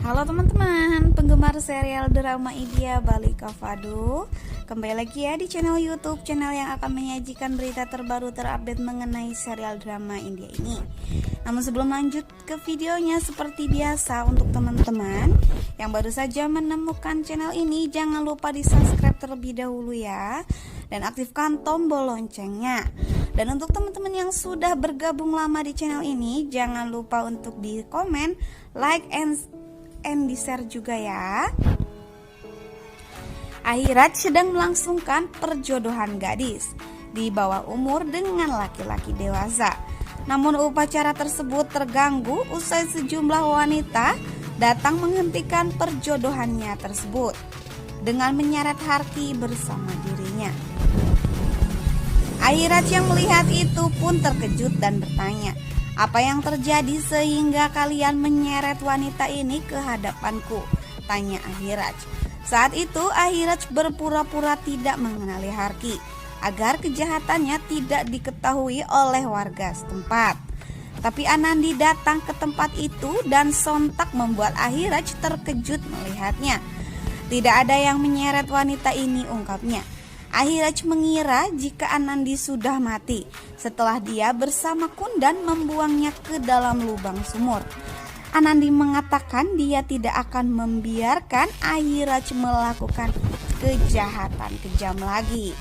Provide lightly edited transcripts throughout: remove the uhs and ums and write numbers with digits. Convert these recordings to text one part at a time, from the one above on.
Halo teman-teman, penggemar serial drama India Balika Fadu. Kembali lagi ya di channel YouTube, channel yang akan menyajikan berita terbaru terupdate mengenai serial drama India ini. Namun sebelum lanjut ke videonya, seperti biasa untuk teman-teman yang baru saja menemukan channel ini, jangan lupa di subscribe terlebih dahulu ya, dan aktifkan tombol loncengnya. Dan untuk teman-teman yang sudah bergabung lama di channel ini, jangan lupa untuk di komen, like, and di share juga ya. Ahiraj sedang melangsungkan perjodohan gadis di bawah umur dengan laki-laki dewasa. Namun upacara tersebut terganggu usai sejumlah wanita datang menghentikan perjodohannya tersebut dengan menyeret Harki bersama dirinya. Ahiraj yang melihat itu pun terkejut dan bertanya, "Apa yang terjadi sehingga kalian menyeret wanita ini ke hadapanku?" tanya Ahiraj. Saat itu Ahiraj berpura-pura tidak mengenali Harki agar kejahatannya tidak diketahui oleh warga setempat. Tapi Anandi datang ke tempat itu dan sontak membuat Ahiraj terkejut melihatnya. "Tidak ada yang menyeret wanita ini," ungkapnya. Ahiraj mengira jika Anandi sudah mati setelah dia bersama Kundan membuangnya ke dalam lubang sumur. Anandi mengatakan dia tidak akan membiarkan Ahiraj melakukan kejahatan kejam lagi.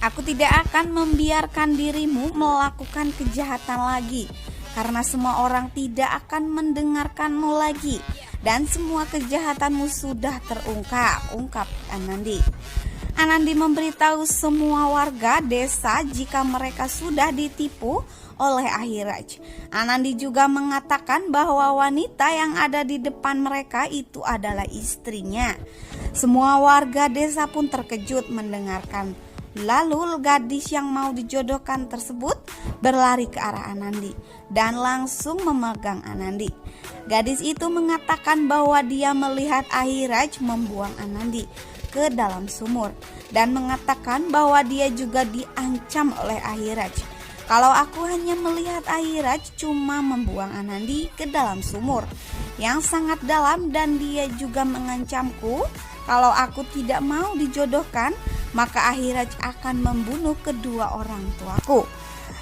"Aku tidak akan membiarkan dirimu melakukan kejahatan lagi, karena semua orang tidak akan mendengarkanmu lagi dan semua kejahatanmu sudah terungkap," ungkap Anandi. Anandi memberitahu semua warga desa jika mereka sudah ditipu oleh Ahiraj. Anandi juga mengatakan bahwa wanita yang ada di depan mereka itu adalah istrinya. Semua warga desa pun terkejut mendengarkan. Lalu gadis yang mau dijodohkan tersebut berlari ke arah Anandi dan langsung memegang Anandi. Gadis itu mengatakan bahwa dia melihat Ahiraj membuang Anandi ke dalam sumur dan mengatakan bahwa dia juga diancam oleh Ahiraj. "Kalau aku hanya melihat Ahiraj cuma membuang Anandi ke dalam sumur yang sangat dalam, dan dia juga mengancamku kalau aku tidak mau dijodohkan maka Ahiraj akan membunuh kedua orang tuaku."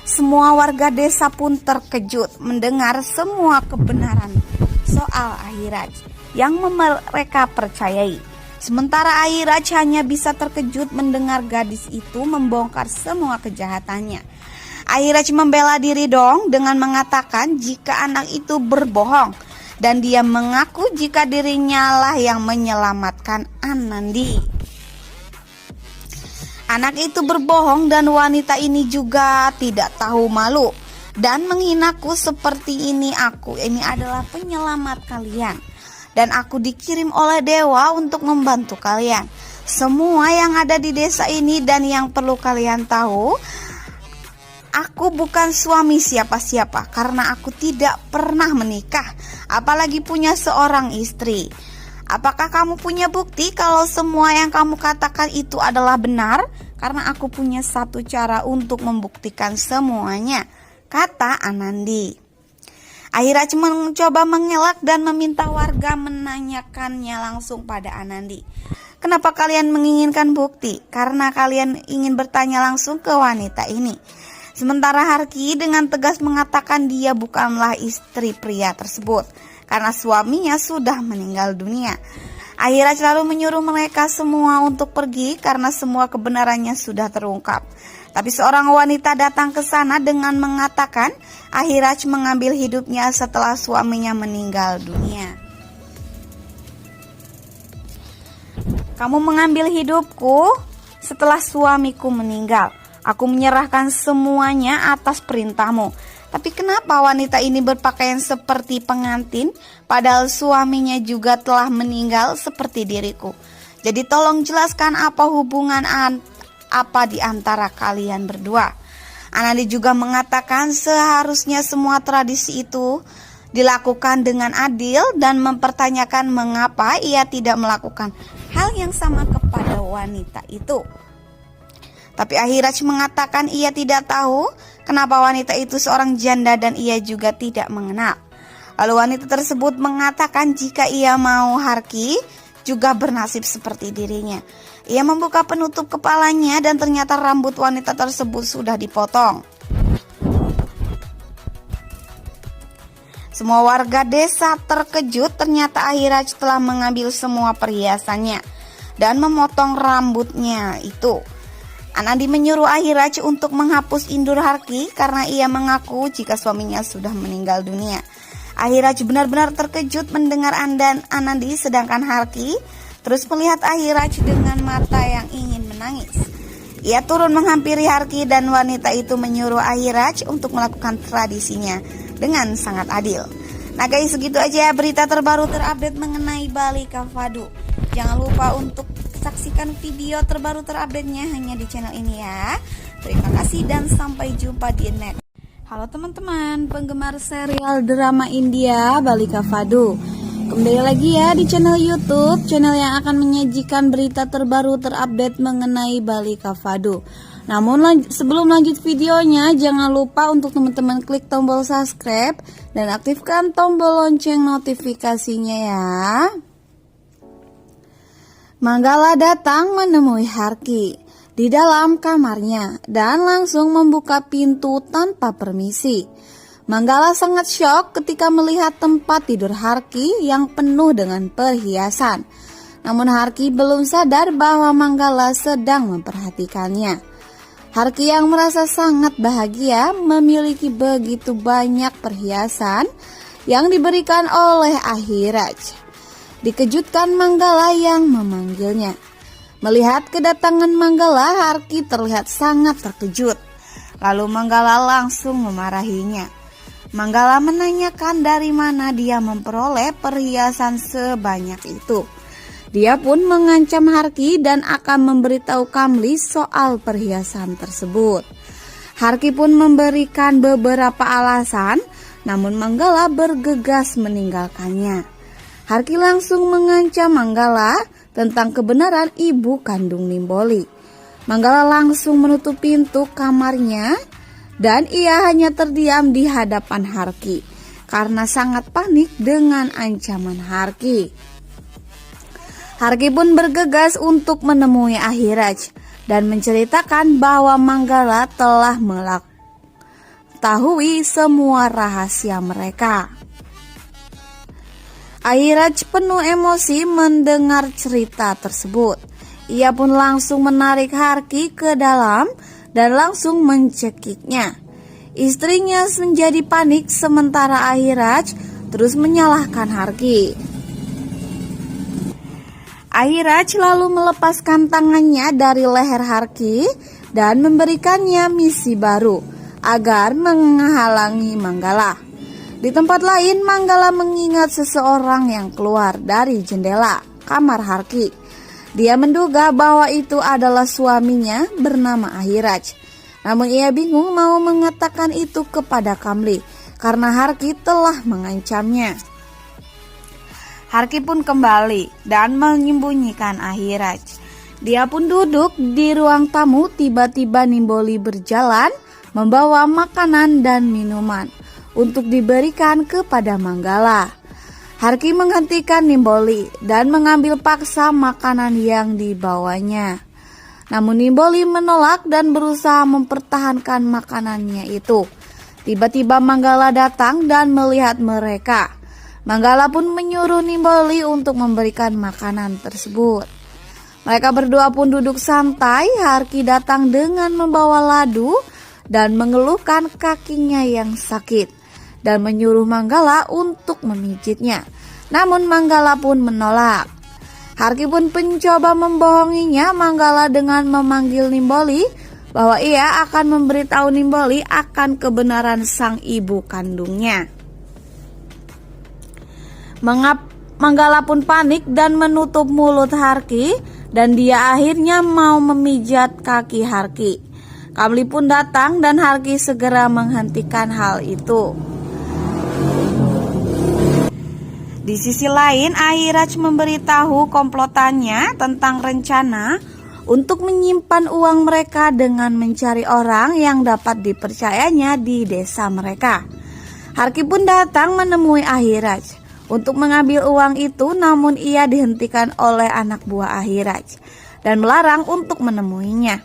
Semua warga desa pun terkejut mendengar semua kebenaran soal Ahiraj yang mereka percayai. Sementara Ahiraj hanya bisa terkejut mendengar gadis itu membongkar semua kejahatannya. Ahiraj membela diri dong dengan mengatakan jika anak itu berbohong, dan dia mengaku jika dirinya lah yang menyelamatkan Anandi. Anak itu berbohong dan wanita ini juga tidak tahu malu dan menghinaku seperti ini. "Aku ini adalah penyelamat kalian dan aku dikirim oleh dewa untuk membantu kalian semua yang ada di desa ini, dan yang perlu kalian tahu, aku bukan suami siapa-siapa karena aku tidak pernah menikah, apalagi punya seorang istri. Apakah kamu punya bukti kalau semua yang kamu katakan itu adalah benar? Karena aku punya satu cara untuk membuktikan semuanya," kata Anandi. Ahiraj mencoba mengelak dan meminta warga menanyakannya langsung pada Anandi. "Kenapa kalian menginginkan bukti?" "Karena kalian ingin bertanya langsung ke wanita ini." Sementara Harki dengan tegas mengatakan dia bukanlah istri pria tersebut karena suaminya sudah meninggal dunia. Ahiraj lalu menyuruh mereka semua untuk pergi karena semua kebenarannya sudah terungkap. Tapi seorang wanita datang ke sana dengan mengatakan Ahiraj mengambil hidupnya setelah suaminya meninggal dunia. "Kamu mengambil hidupku setelah suamiku meninggal. Aku menyerahkan semuanya atas perintahmu. Tapi kenapa wanita ini berpakaian seperti pengantin padahal suaminya juga telah meninggal seperti diriku? Jadi tolong jelaskan apa hubungan apa di antara kalian berdua." Anandi juga mengatakan seharusnya semua tradisi itu dilakukan dengan adil dan mempertanyakan mengapa ia tidak melakukan hal yang sama kepada wanita itu. Tapi Ahiraj mengatakan ia tidak tahu kenapa wanita itu seorang janda dan ia juga tidak mengenal. Lalu wanita tersebut mengatakan jika ia mau Harki juga bernasib seperti dirinya. Ia membuka penutup kepalanya dan ternyata rambut wanita tersebut sudah dipotong. Semua warga desa terkejut ternyata Ahiraj telah mengambil semua perhiasannya dan memotong rambutnya itu. Anandi menyuruh Ahiraj untuk menghapus indur Harki karena ia mengaku jika suaminya sudah meninggal dunia. Ahiraj benar-benar terkejut mendengar Anandi, sedangkan Harki terus melihat Ahiraj dengan mata yang ingin menangis. Ia turun menghampiri Harki dan wanita itu menyuruh Ahiraj untuk melakukan tradisinya dengan sangat adil. Nah guys, segitu aja berita terbaru terupdate mengenai Bali Kavado. Jangan lupa untuk saksikan video terbaru terupdate-nya hanya di channel ini ya. Terima kasih dan sampai jumpa di next. Halo teman-teman, penggemar serial drama India Bali Kavado. Kembali lagi ya di channel YouTube, channel yang akan menyajikan berita terbaru terupdate mengenai Bali Kavado. Namun sebelum lanjut videonya, jangan lupa untuk teman-teman klik tombol subscribe dan aktifkan tombol lonceng notifikasinya ya. Manggala datang menemui Harki di dalam kamarnya dan langsung membuka pintu tanpa permisi. Manggala sangat syok ketika melihat tempat tidur Harki yang penuh dengan perhiasan. Namun Harki belum sadar bahwa Manggala sedang memperhatikannya. Harki yang merasa sangat bahagia memiliki begitu banyak perhiasan yang diberikan oleh Ahiraj. Dikejutkan Manggala yang memanggilnya. Melihat kedatangan Manggala, Harki terlihat sangat terkejut. Lalu Manggala langsung memarahinya. Manggala menanyakan dari mana dia memperoleh perhiasan sebanyak itu. Dia pun mengancam Harki dan akan memberitahu Kamli soal perhiasan tersebut. Harki pun memberikan beberapa alasan, namun Manggala bergegas meninggalkannya. Harki langsung mengancam Manggala tentang kebenaran ibu kandung Nimboli. Manggala langsung menutup pintu kamarnya dan ia hanya terdiam di hadapan Harki karena sangat panik dengan ancaman Harki. Harki pun bergegas untuk menemui Ahiraj dan menceritakan bahwa Manggala telah mengetahui semua rahasia mereka. Ahiraj penuh emosi mendengar cerita tersebut. Ia pun langsung menarik Harki ke dalam dan langsung mencekiknya. Istrinya menjadi panik sementara Ahiraj terus menyalahkan Harki. Ahiraj lalu melepaskan tangannya dari leher Harki dan memberikannya misi baru agar menghalangi Manggala. Di tempat lain, Manggala mengingat seseorang yang keluar dari jendela kamar Harki. Dia menduga bahwa itu adalah suaminya bernama Ahiraj. Namun ia bingung mau mengatakan itu kepada Kamli karena Harki telah mengancamnya. Harki pun kembali dan menyembunyikan Ahiraj. Dia pun duduk di ruang tamu, tiba-tiba Nimboli berjalan membawa makanan dan minuman untuk diberikan kepada Manggala. Harki menghentikan Nimboli dan mengambil paksa makanan yang dibawanya. Namun Nimboli menolak dan berusaha mempertahankan makanannya itu. Tiba-tiba Manggala datang dan melihat mereka. Manggala pun menyuruh Nimboli untuk memberikan makanan tersebut. Mereka berdua pun duduk santai. Harki datang dengan membawa ladu dan mengeluhkan kakinya yang sakit dan menyuruh Manggala untuk memijitnya. Namun Manggala pun menolak. Harki pun mencoba membohonginya Manggala dengan memanggil Nimboli bahwa ia akan memberitahu Nimboli akan kebenaran sang ibu kandungnya. Manggala pun panik dan menutup mulut Harki dan dia akhirnya mau memijat kaki Harki. Kamli pun datang dan Harki segera menghentikan hal itu. Di sisi lain, Ahiraj memberitahu komplotannya tentang rencana untuk menyimpan uang mereka dengan mencari orang yang dapat dipercayanya di desa mereka. Harki pun datang menemui Ahiraj untuk mengambil uang itu, namun ia dihentikan oleh anak buah Ahiraj dan melarang untuk menemuinya.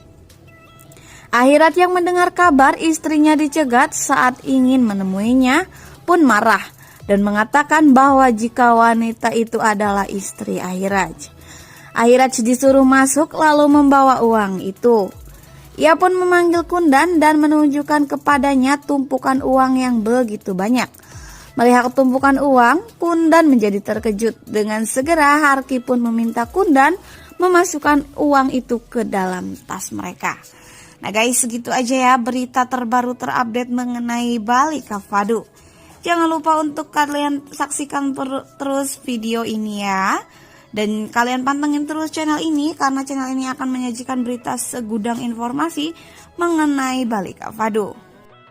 Ahiraj yang mendengar kabar istrinya dicegat saat ingin menemuinya pun marah dan mengatakan bahwa jika wanita itu adalah istri Ahiraj. Ahiraj disuruh masuk lalu membawa uang itu. Ia pun memanggil Kundan dan menunjukkan kepadanya tumpukan uang yang begitu banyak. Melihat tumpukan uang, Kundan menjadi terkejut. Dengan segera Harki pun meminta Kundan memasukkan uang itu ke dalam tas mereka. Nah guys, segitu aja ya berita terbaru terupdate mengenai Bali Kavado. Jangan lupa untuk kalian saksikan terus video ini ya. Dan kalian pantengin terus channel ini karena channel ini akan menyajikan berita segudang informasi mengenai Bali Kavado.